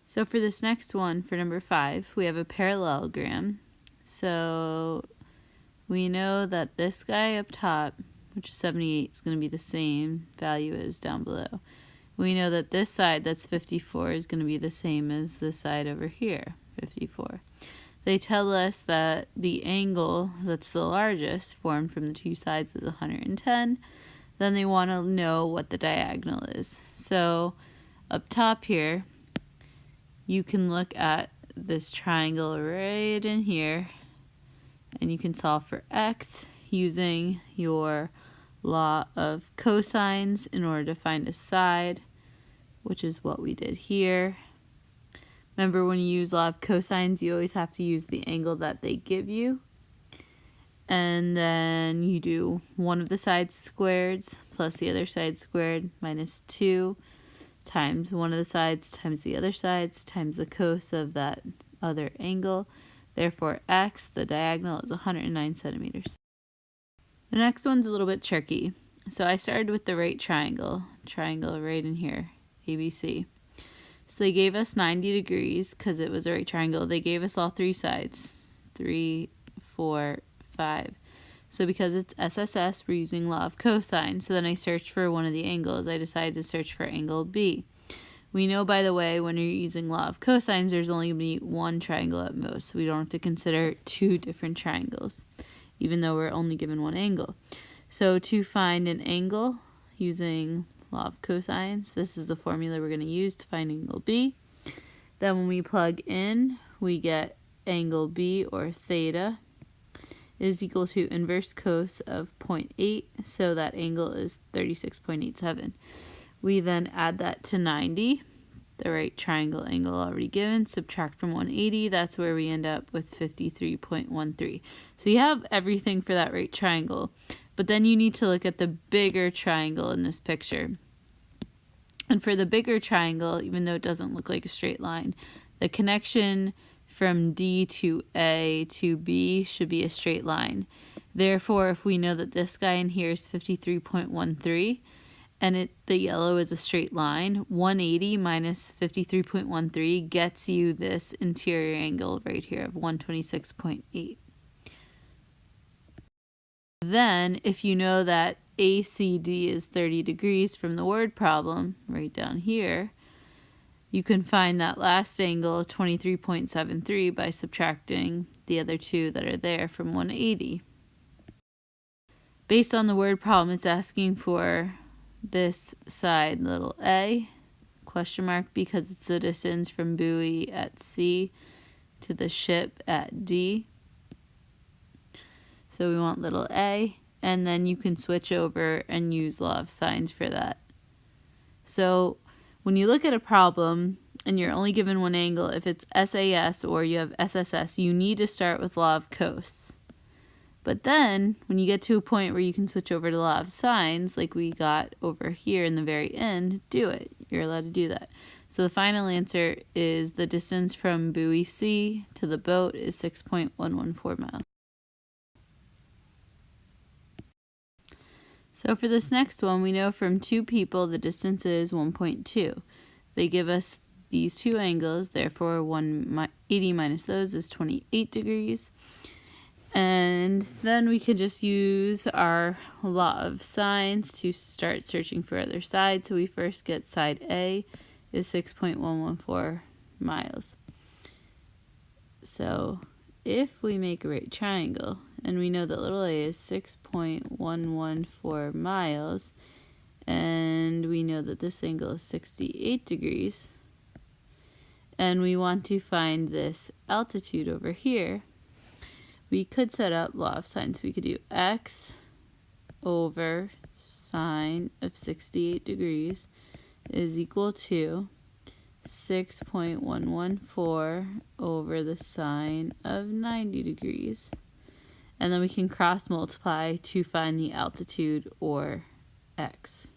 So for this next one, for number 5, we have a parallelogram. So we know that this guy up top, which is 78, is going to be the same value as down below. We know that this side, that's 54, is going to be the same as this side over here, 54. They tell us that the angle that's the largest, formed from the two sides, is 110. Then they want to know what the diagonal is. So up top here, you can look at this triangle right in here, and you can solve for x using your law of cosines in order to find a side, which is what we did here. Remember, when you use law of cosines, you always have to use the angle that they give you. And then you do one of the sides squared plus the other side squared minus 2 times one of the sides times the other sides times the cos of that other angle. Therefore, x, the diagonal, is 109 centimeters. The next one's a little bit tricky. So I started with the right triangle right in here, ABC. So they gave us 90 degrees because it was a right triangle. They gave us all three sides, 3, 4, 5. So because it's SSS, we're using law of cosine. So then I searched for one of the angles. I decided to search for angle B. We know, by the way, when you're using law of cosines, there's only going to be one triangle at most. So we don't have to consider two different triangles, even though we're only given one angle. So to find an angle using law of cosines, this is the formula we're going to use to find angle B. Then when we plug in, we get angle B, or theta, is equal to inverse cos of 0.8, so that angle is 36.87. We then add that to 90, the right triangle angle already given, subtract from 180, that's where we end up with 53.13. So you have everything for that right triangle, but then you need to look at the bigger triangle in this picture. And for the bigger triangle, even though it doesn't look like a straight line, the connection from D to A to B should be a straight line. Therefore, if we know that this guy in here is 53.13, and the yellow is a straight line, 180 minus 53.13 gets you this interior angle right here of 126.8. Then, if you know that ACD is 30 degrees from the word problem, right down here, you can find that last angle, 23.73, by subtracting the other two that are there from 180. Based on the word problem, it's asking for this side, little a, question mark, because it's the distance from buoy at C to the ship at D. So we want little a, and then you can switch over and use law of sines for that. So when you look at a problem and you're only given one angle, if it's SAS or you have SSS, you need to start with law of cos. But then when you get to a point where you can switch over to law of sines, like we got over here in the very end, do it. You're allowed to do that. So the final answer is the distance from buoy C to the boat is 6.114 miles. So for this next one, we know from two people the distance is 1.2. They give us these two angles, therefore 180 minus those is 28 degrees. And then we could just use our law of sines to start searching for other sides. So we first get side A is 6.114 miles. So if we make a right triangle, and we know that little a is 6.114 miles, and we know that this angle is 68 degrees, and we want to find this altitude over here, we could set up law of sines. We could do x over sine of 68 degrees is equal to 6.114 over the sine of 90 degrees. And then we can cross multiply to find the altitude, or x.